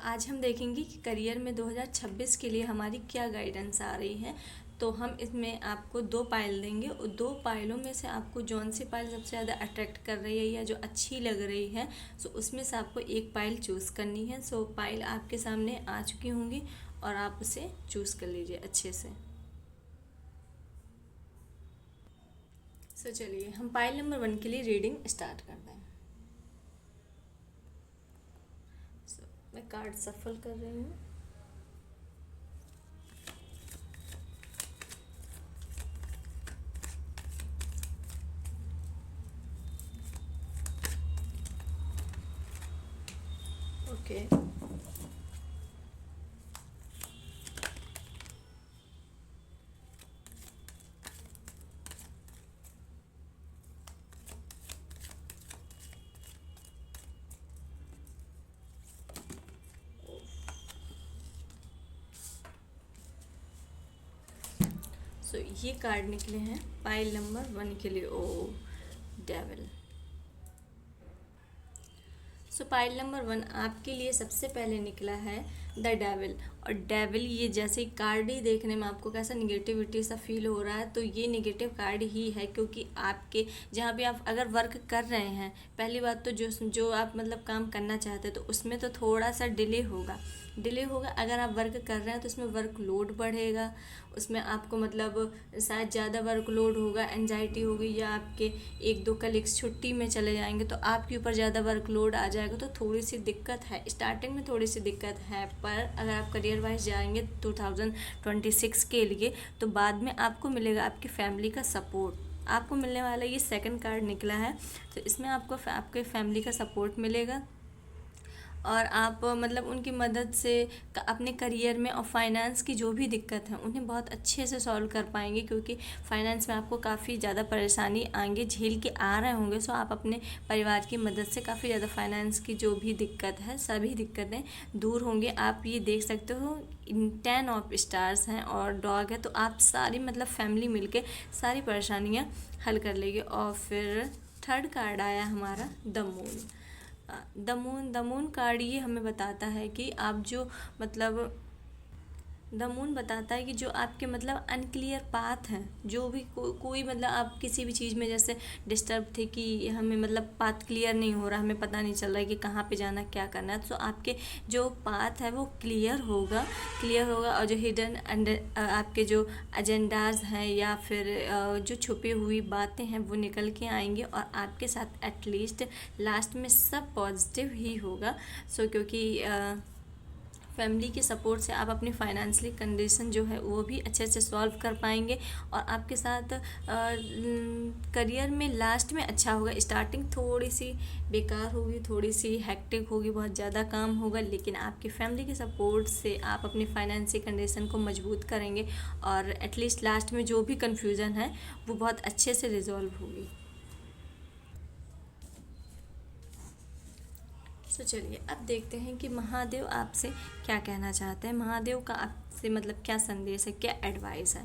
आज हम देखेंगे कि करियर में 2026 के लिए हमारी क्या गाइडेंस आ रही है। तो हम इसमें आपको दो पायल देंगे और दो पायलों में से आपको जौन सी पायल सबसे ज़्यादा अट्रैक्ट कर रही है या जो अच्छी लग रही है, उसमें से आपको एक पायल चूज़ करनी है। पायल आपके सामने आ चुकी होंगी और आप उसे चूज़ कर लीजिए अच्छे से। चलिए हम पायल नंबर 1 के लिए रीडिंग स्टार्ट करते हैं। मैं कार्ड सफल कर रही हूँ। ओके, ये कार्ड निकले हैं पाइल नंबर 1 के लिए। ओ डेविल। पाइल नंबर 1 आपके लिए सबसे पहले निकला है द डेविल। और डेविल ये जैसे ही कार्ड ही देखने में आपको कैसा निगेटिविटी सा फील हो रहा है, तो ये निगेटिव कार्ड ही है। क्योंकि आपके जहाँ भी आप अगर वर्क कर रहे हैं, पहली बात तो जो जो आप मतलब काम करना चाहते हैं तो उसमें तो थोड़ा सा डिले होगा। अगर आप वर्क कर रहे हैं तो उसमें वर्क लोड बढ़ेगा, उसमें आपको मतलब शायद ज़्यादा वर्क लोड होगा, एंजाइटी होगी, या आपके एक दो कलीग्स छुट्टी में चले जाएंगे तो आपके ऊपर ज़्यादा वर्क लोड आ जाएगा। तो थोड़ी सी दिक्कत है, स्टार्टिंग में थोड़ी सी दिक्कत है, पर अगर आप करियर वाइज जाएंगे 2026 के लिए तो बाद में आपको मिलेगा आपकी फैमिली का सपोर्ट। आपको मिलने वाला ये सेकंड कार्ड निकला है, तो इसमें आपको आपके फैमिली का सपोर्ट मिलेगा और आप मतलब उनकी मदद से अपने करियर में और फाइनेंस की जो भी दिक्कत है उन्हें बहुत अच्छे से सॉल्व कर पाएंगे। क्योंकि फाइनेंस में आपको काफ़ी ज़्यादा परेशानी आगे झेल के आ रहे होंगे, आप अपने परिवार की मदद से काफ़ी ज़्यादा फाइनेंस की जो भी दिक्कत है सभी दिक्कतें दूर होंगे। आप ये देख सकते हो 10 ऑफ स्टार्स हैं और डॉग है, तो आप सारी मतलब फैमिली मिलके सारी परेशानियाँ हल कर लेंगे। और फिर थर्ड कार्ड आया हमारा the moon. The moon card ये हमें बताता है कि आप जो मतलब द मून बताता है कि जो आपके मतलब अनक्लियर पाथ हैं, जो भी कोई मतलब आप किसी भी चीज़ में जैसे डिस्टर्ब थे कि हमें मतलब पाथ क्लियर नहीं हो रहा, हमें पता नहीं चल रहा है कि कहाँ पे जाना क्या करना है, तो आपके जो पाथ है वो क्लियर होगा। और जो हिडन आपके जो एजेंडाज हैं या फिर जो छुपी हुई बातें हैं वो निकल के आएंगे और आपके साथ एटलीस्ट लास्ट में सब पॉजिटिव ही होगा। क्योंकि फैमिली के सपोर्ट से आप अपनी फाइनेंशियली कंडीशन जो है वो भी अच्छे से सॉल्व कर पाएंगे और आपके साथ करियर में लास्ट में अच्छा होगा। स्टार्टिंग थोड़ी सी बेकार होगी, थोड़ी सी हेक्टिक होगी, बहुत ज़्यादा काम होगा, लेकिन आपकी फैमिली के सपोर्ट से आप अपनी फाइनेंशियल कंडीशन को मजबूत करेंगे और एटलीस्ट लास्ट में जो भी कन्फ्यूज़न है वो बहुत अच्छे से रिजॉल्व होगी। चलिए अब देखते हैं कि महादेव आपसे क्या कहना चाहते हैं। महादेव का आपसे मतलब क्या संदेश है, क्या एडवाइस है।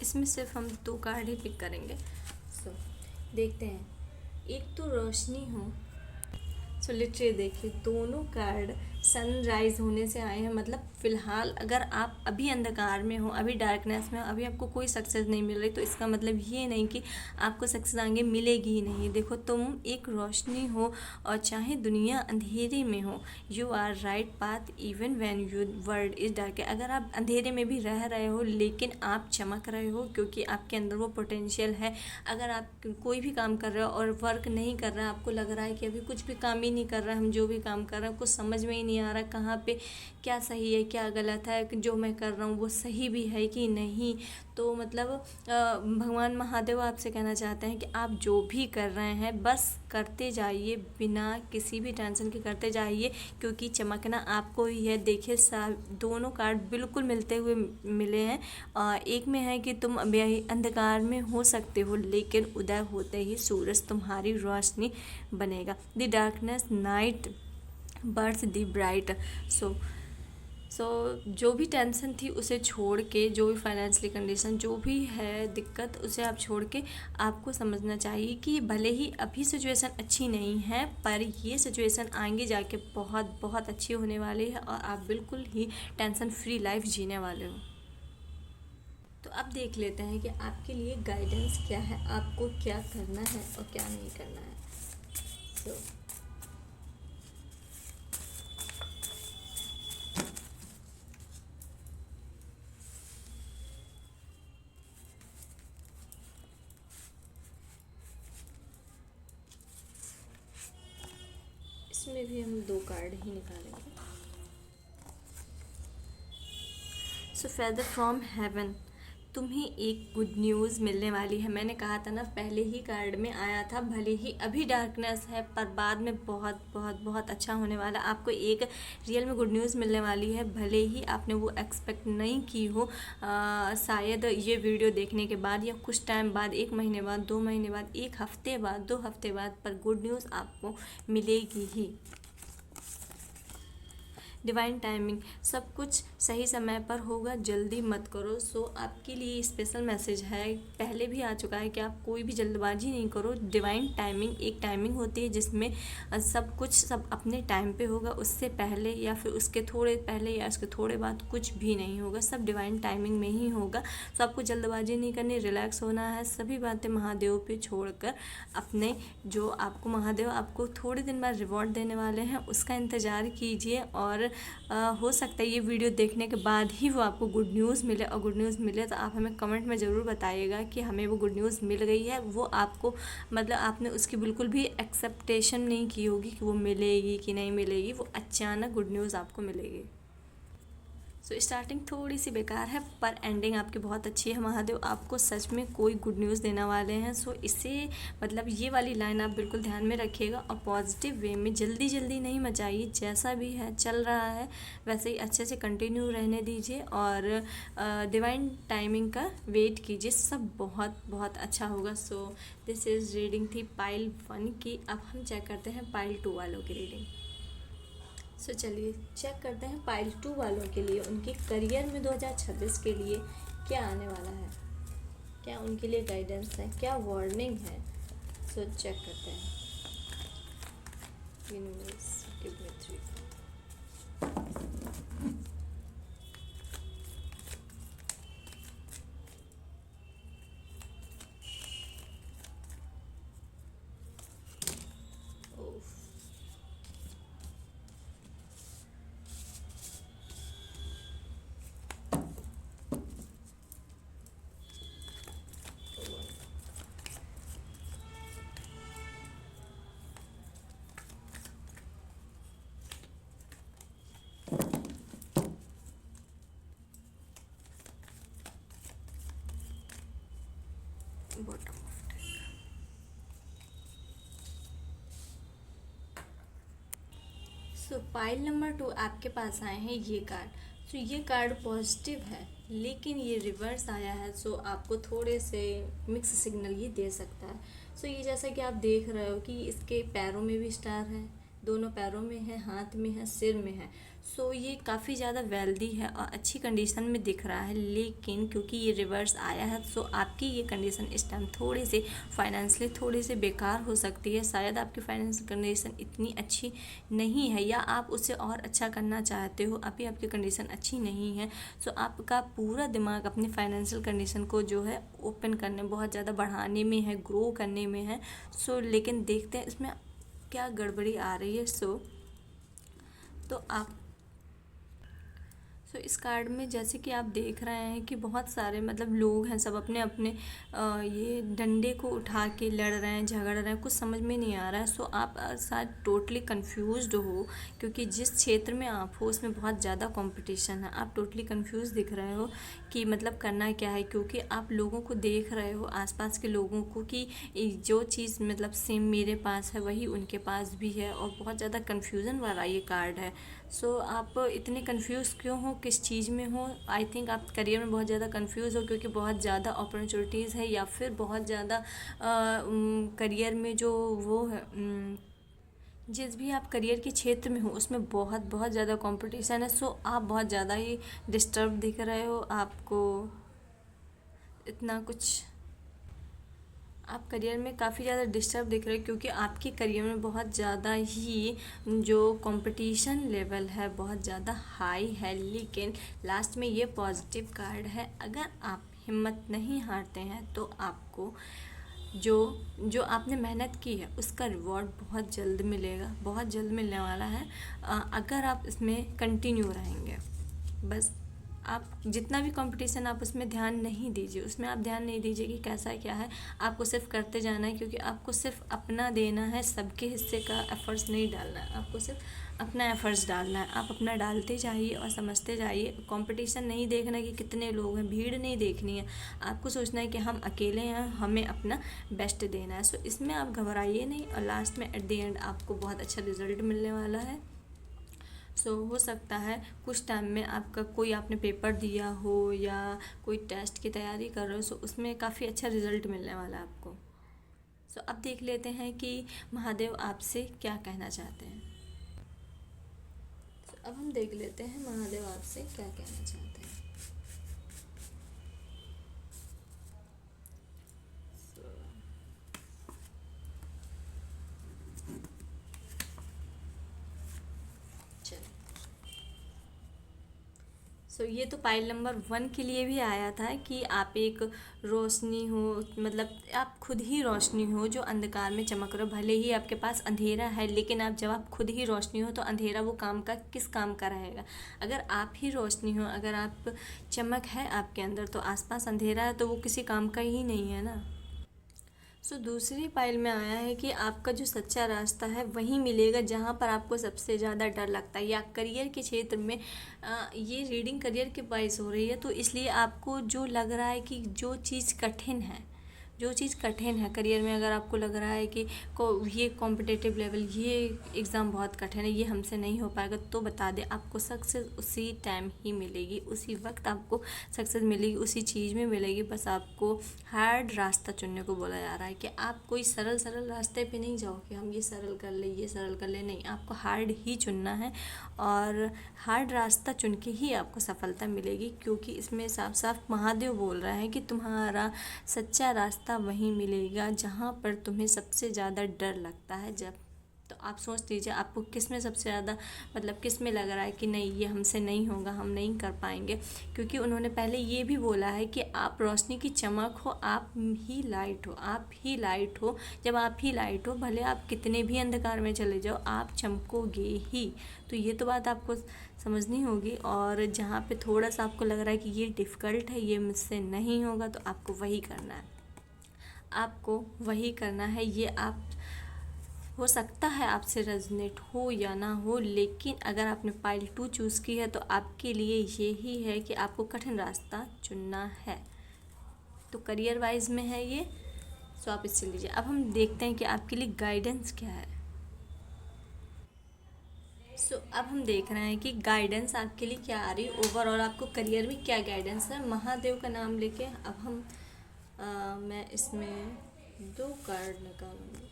इसमें सिर्फ हम 2 कार्ड ही पिक करेंगे। देखते हैं। एक तो रोशनी हो। लिटरली देखिए दोनों कार्ड सनराइज होने से आए हैं। मतलब फ़िलहाल अगर आप अभी अंधकार में हो, अभी डार्कनेस में हो, अभी आपको कोई सक्सेस नहीं मिल रही, तो इसका मतलब ये नहीं कि आपको सक्सेस आगे मिलेगी ही नहीं। देखो तुम एक रोशनी हो और चाहे दुनिया अंधेरे में हो, you are right path even when you world is dark. अगर आप अंधेरे में भी रह रहे हो लेकिन आप चमक रहे हो क्योंकि आपके अंदर वो पोटेंशियल है। अगर आप कोई भी काम कर रहे हो और वर्क नहीं कर रहा है, आपको लग रहा है कि अभी कुछ भी काम ही नहीं कर रहा है, हम जो भी काम कर रहे हैं कुछ समझ में ही नहीं नहीं आ रहा, कहाँ पे क्या सही है क्या गलत है, जो मैं कर रहा हूँ वो सही भी है कि नहीं। तो मतलब भगवान महादेव आपसे कहना चाहते हैं कि आप जो भी कर रहे हैं बस करते जाइए, बिना किसी भी टेंशन के करते जाइए, क्योंकि चमकना आपको ही है। देखिए दोनों कार्ड बिल्कुल मिलते हुए मिले हैं। एक में है कि तुम अभी अंधकार में हो सकते हो, लेकिन उदय होते ही सूरज तुम्हारी रोशनी बनेगा। The darkness night birth the bright. So जो भी टेंशन थी उसे छोड़ के, जो भी फाइनेंशियली कंडीशन, जो भी है दिक्कत, उसे आप छोड़ के आपको समझना चाहिए कि भले ही अभी सिचुएशन अच्छी नहीं है, पर ये सिचुएशन आगे जाके बहुत बहुत अच्छी होने वाली है और आप बिल्कुल ही टेंशन फ्री लाइफ जीने वाले हो। तो अब देख लेते हैं कि आपके लिए गाइडेंस क्या है, आपको क्या करना है और क्या नहीं करना है। सो इसमें भी हम 2 कार्ड ही निकालेंगे। सो फेदर फ्रॉम हेवन, तुम्हें एक गुड न्यूज़ मिलने वाली है। मैंने कहा था ना, पहले ही कार्ड में आया था, भले ही अभी डार्कनेस है पर बाद में बहुत बहुत बहुत अच्छा होने वाला। आपको एक रियल में गुड न्यूज़ मिलने वाली है, भले ही आपने वो एक्सपेक्ट नहीं की हो। शायद ये वीडियो देखने के बाद या कुछ टाइम बाद, 1 महीने बाद, 2 महीने बाद, 1 हफ्ते बाद, 2 हफ्ते बाद, पर गुड न्यूज़ आपको मिलेगी ही। डिवाइन टाइमिंग, सब कुछ सही समय पर होगा, जल्दी मत करो। सो आपके लिए स्पेशल मैसेज है, पहले भी आ चुका है कि आप कोई भी जल्दबाजी नहीं करो। डिवाइन टाइमिंग एक टाइमिंग होती है जिसमें सब कुछ सब अपने टाइम पे होगा, उससे पहले या फिर उसके थोड़े पहले या उसके थोड़े बाद कुछ भी नहीं होगा, सब डिवाइन टाइमिंग में ही होगा। सो आपको जल्दबाजी नहीं करनी, रिलैक्स होना है, सभी बातें महादेव पे छोड़कर अपने, जो आपको महादेव आपको थोड़े दिन बाद रिवॉर्ड देने वाले हैं उसका इंतज़ार कीजिए। और हो सकता है ये वीडियो देखने के बाद ही वो आपको गुड न्यूज़ मिले, और गुड न्यूज़ मिले तो आप हमें कमेंट में ज़रूर बताइएगा कि हमें वो गुड न्यूज़ मिल गई है। वो आपको मतलब आपने उसकी बिल्कुल भी एक्सेप्टेशन नहीं की होगी कि वो मिलेगी कि नहीं मिलेगी, वो अचानक गुड न्यूज़ आपको मिलेगी। सो स्टार्टिंग थोड़ी सी बेकार है पर एंडिंग आपकी बहुत अच्छी है। महादेव आपको सच में कोई गुड न्यूज़ देने वाले हैं। सो इसे मतलब ये वाली लाइन आप बिल्कुल ध्यान में रखिएगा और पॉजिटिव वे में, जल्दी जल्दी नहीं मचाइए, जैसा भी है चल रहा है वैसे ही अच्छे से कंटिन्यू रहने दीजिए और डिवाइन टाइमिंग का वेट कीजिए, सब बहुत बहुत अच्छा होगा। सो दिस इज़ रीडिंग थी पाइल 1 की। अब हम चेक करते हैं पाइल 2 वालों की रीडिंग। सो चलिए चेक करते हैं पाइल 2 वालों के लिए उनके करियर में 2026 के लिए क्या आने वाला है, क्या उनके लिए गाइडेंस है, क्या वार्निंग है। सो चेक करते हैं। Universe give me 3। Bottom of deck. So pile number 2 आपके पास आए हैं ये कार्ड। सो ये कार्ड पॉजिटिव है लेकिन ये रिवर्स आया है, सो आपको थोड़े से मिक्स सिग्नल ये दे सकता है। सो ये जैसा कि आप देख रहे हो कि इसके पैरों में भी स्टार है, दोनों पैरों में है, हाथ में है, सिर में है। सो ये काफ़ी ज़्यादा वेल्दी है और अच्छी कंडीशन में दिख रहा है, लेकिन क्योंकि ये रिवर्स आया है सो आपकी ये कंडीशन इस टाइम थोड़ी सी फाइनेंशियली थोड़ी सी बेकार हो सकती है। शायद आपकी फाइनेंशियल कंडीशन इतनी अच्छी नहीं है या आप उसे और अच्छा करना चाहते हो, अभी आपकी कंडीशन अच्छी नहीं है। सो आपका पूरा दिमाग अपनी फाइनेंशियल कंडीशन को जो है ओपन करने, बहुत ज़्यादा बढ़ाने में है, ग्रो करने में है। सो लेकिन देखते हैं इसमें क्या गड़बड़ी आ रही है। सो सो इस कार्ड में जैसे कि आप देख रहे हैं कि बहुत सारे मतलब लोग हैं, सब अपने अपने ये डंडे को उठा के लड़ रहे हैं, झगड़ रहे हैं, कुछ समझ में नहीं आ रहा है। सो आप शायद टोटली कंफ्यूज्ड हो, क्योंकि जिस क्षेत्र में आप हो उसमें बहुत ज़्यादा कंपटीशन है। आप टोटली कंफ्यूज दिख रहे हो कि मतलब करना क्या है, क्योंकि आप लोगों को देख रहे हो, आसपास के लोगों को, कि जो चीज़ मतलब सेम मेरे पास है वही उनके पास भी है, और बहुत ज़्यादा कन्फ्यूज़न वाला ये कार्ड है। सो आप इतने कंफ्यूज क्यों हो, किस चीज़ में हो? आई थिंक आप करियर में बहुत ज़्यादा कंफ्यूज हो, क्योंकि बहुत ज़्यादा अपॉर्चुनिटीज़ है, या फिर बहुत ज़्यादा करियर में जो वो है, जिस भी आप करियर के क्षेत्र में हो उसमें बहुत बहुत ज़्यादा कंपटीशन है। सो आप बहुत ज़्यादा ही डिस्टर्ब दिख रहे हो, आपको इतना कुछ, आप करियर में काफ़ी ज़्यादा डिस्टर्ब दिख रहे हो, क्योंकि आपके करियर में बहुत ज़्यादा ही जो कंपटीशन लेवल है बहुत ज़्यादा हाई है। लेकिन लास्ट में ये पॉजिटिव कार्ड है, अगर आप हिम्मत नहीं हारते हैं तो आपको जो जो आपने मेहनत की है उसका रिवॉर्ड बहुत जल्द मिलेगा, बहुत जल्द मिलने वाला है। अगर आप इसमें कंटिन्यू रहेंगे, बस आप जितना भी कंपटीशन, आप उसमें ध्यान नहीं दीजिए, उसमें आप ध्यान नहीं दीजिए कि कैसा क्या है, आपको सिर्फ करते जाना है, क्योंकि आपको सिर्फ अपना देना है, सबके हिस्से का एफर्ट्स नहीं डालना है, आपको सिर्फ अपना एफर्ट्स डालना है। आप अपना डालते जाइए और समझते जाइए। कंपटीशन नहीं देखना कि कितने लोग हैं, भीड़ नहीं देखनी है, आपको सोचना है कि हम अकेले हैं, हमें अपना बेस्ट देना है। सो इसमें आप घबराइए नहीं, और लास्ट में एट द एंड आपको बहुत अच्छा रिजल्ट मिलने वाला है। सो हो सकता है कुछ टाइम में आपका कोई आपने पेपर दिया हो या कोई टेस्ट की तैयारी कर रहे हो, सो उसमें काफ़ी अच्छा रिजल्ट मिलने वाला है आपको। सो अब देख लेते हैं कि महादेव आपसे क्या कहना चाहते हैं। अब हम देख लेते हैं महादेव आपसे क्या कहना चाहते हैं। चलिए, सो ये तो पाइल नंबर 1 के लिए भी आया था कि आप एक रोशनी हो, मतलब आप खुद ही रोशनी हो जो अंधकार में चमक रहे हो। भले ही आपके पास अंधेरा है, लेकिन आप जब आप खुद ही रोशनी हो तो अंधेरा वो काम का किस काम का रहेगा। अगर आप ही रोशनी हो, अगर आप चमक है आपके अंदर, तो आसपास अंधेरा है तो वो किसी काम का ही नहीं है ना। सो दूसरी पाइल में आया है कि आपका जो सच्चा रास्ता है वही मिलेगा जहाँ पर आपको सबसे ज़्यादा डर लगता है, या करियर के क्षेत्र में। ये रीडिंग करियर के वाइज हो रही है, तो इसलिए आपको जो लग रहा है कि जो चीज़ कठिन है, जो चीज़ कठिन है करियर में, अगर आपको लग रहा है कि ये कॉम्पिटिटिव लेवल, ये एग्ज़ाम बहुत कठिन है, ये हमसे नहीं हो पाएगा, तो बता दें आपको सक्सेस उसी टाइम ही मिलेगी, उसी वक्त आपको सक्सेस मिलेगी, उसी चीज़ में मिलेगी। बस आपको हार्ड रास्ता चुनने को बोला जा रहा है कि आप कोई सरल सरल रास्ते पे नहीं जाओ कि हम ये सरल कर ले, ये सरल कर ले, नहीं, आपको हार्ड ही चुनना है, और हार्ड रास्ता चुन के ही आपको सफलता मिलेगी। क्योंकि इसमें साफ साफ महादेव बोल रहा है कि तुम्हारा सच्चा रास्ता वहीं मिलेगा जहाँ पर तुम्हें सबसे ज़्यादा डर लगता है। जब तो आप सोच लीजिए आपको किस में सबसे ज़्यादा, मतलब किस में लग रहा है कि नहीं ये हमसे नहीं होगा, हम नहीं कर पाएंगे। क्योंकि उन्होंने पहले ये भी बोला है कि आप रोशनी की चमक हो, आप ही लाइट हो, आप ही लाइट हो। जब आप ही लाइट हो, भले आप कितने भी अंधकार में चले जाओ, आप चमकोगे ही। तो ये तो बात आपको समझनी होगी। और जहाँ पे थोड़ा सा आपको लग रहा है कि ये डिफ़िकल्ट है, ये मुझसे नहीं होगा, तो आपको वही करना है, आपको वही करना है। ये आप, हो सकता है आपसे रेजोनेट हो या ना हो, लेकिन अगर आपने पाइल 2 चूज़ की है तो आपके लिए यही है कि आपको कठिन रास्ता चुनना है। तो करियर वाइज में है ये, सो आप इससे लीजिए। अब हम देखते हैं कि आपके लिए गाइडेंस क्या है। सो अब हम देख रहे हैं कि गाइडेंस आपके लिए क्या आ रही है, ओवरऑल आपको करियर में क्या गाइडेंस है। महादेव का नाम लेके अब हम मैं इसमें 2 कार्ड निकालूंगी,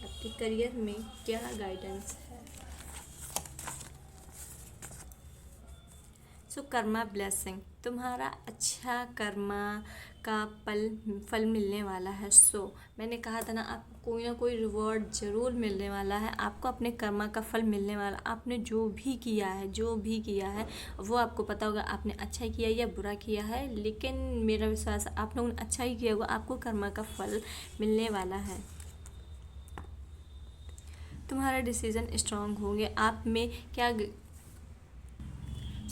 आपके करियर में क्या गाइडेंस है। सो कर्मा ब्लेसिंग, तुम्हारा अच्छा कर्मा का फल मिलने वाला है। सो मैंने कहा था ना, आपको कोई ना कोई रिवॉर्ड ज़रूर मिलने वाला है, आपको अपने कर्मा का फल मिलने वाला। आपने जो भी किया है, जो भी किया है वो आपको पता होगा, आपने अच्छा किया या बुरा किया है, लेकिन मेरा विश्वास है आप लोगों ने अच्छा ही किया होगा, आपको कर्मा का फल मिलने वाला है। तुम्हारा डिसीज़न स्ट्रांग होंगे, आप में क्या।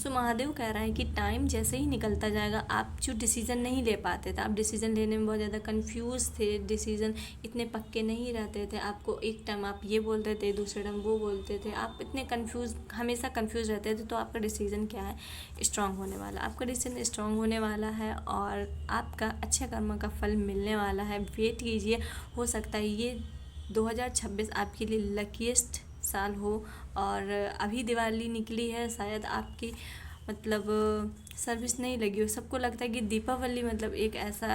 सो महादेव कह रहा है कि टाइम जैसे ही निकलता जाएगा, आप जो डिसीज़न नहीं ले पाते थे, आप डिसीज़न लेने में बहुत ज़्यादा कंफ्यूज थे, डिसीज़न इतने पक्के नहीं रहते थे, आपको एक टाइम आप ये बोलते थे, दूसरे टाइम वो बोलते थे, आप इतने कंफ्यूज, हमेशा कंफ्यूज रहते थे, तो आपका डिसीज़न क्या है, स्ट्रांग होने वाला। आपका डिसीजन स्ट्रांग होने वाला है और आपका अच्छे कर्म का फल मिलने वाला है। वेट कीजिए, हो सकता है ये 2026 आपके लिए लकीएस्ट साल हो। और अभी दिवाली निकली है, शायद आपकी मतलब सर्विस नहीं लगी हो। सबको लगता है कि दीपावली मतलब एक ऐसा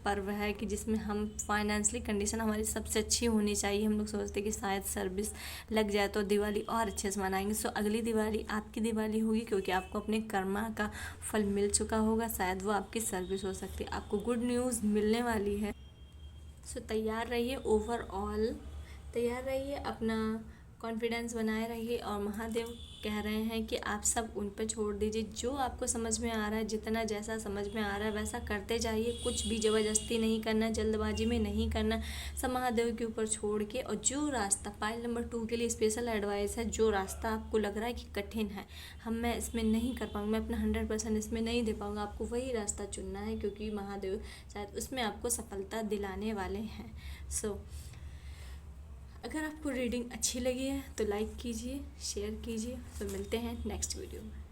पर्व है कि जिसमें हम फाइनेंशियली कंडीशन हमारी सबसे अच्छी होनी चाहिए। हम लोग सोचते हैं कि शायद सर्विस लग जाए तो दिवाली और अच्छे से मनाएंगे। सो अगली दिवाली आपकी दिवाली होगी, क्योंकि आपको अपने कर्मा का फल मिल चुका होगा, शायद वो आपकी सर्विस हो सकती है, आपको गुड न्यूज़ मिलने वाली है। सो तैयार रहिए, ओवरऑल तैयार रहिए, अपना कॉन्फिडेंस बनाए रहिए। और महादेव कह रहे हैं कि आप सब उन पर छोड़ दीजिए, जो आपको समझ में आ रहा है, जितना जैसा समझ में आ रहा है वैसा करते जाइए। कुछ भी ज़बरदस्ती नहीं करना, जल्दबाजी में नहीं करना, सब महादेव के ऊपर छोड़ के। और जो रास्ता, पाइल नंबर 2 के लिए स्पेशल एडवाइस है, जो रास्ता आपको लग रहा है कि कठिन है, मैं इसमें नहीं कर पाऊँगा, मैं अपना 100% इसमें नहीं दे पाऊँगा, आपको वही रास्ता चुनना है, क्योंकि महादेव शायद उसमें आपको सफलता दिलाने वाले हैं। सो अगर आपको रीडिंग अच्छी लगी है तो लाइक कीजिए, शेयर कीजिए। तो मिलते हैं नेक्स्ट वीडियो में।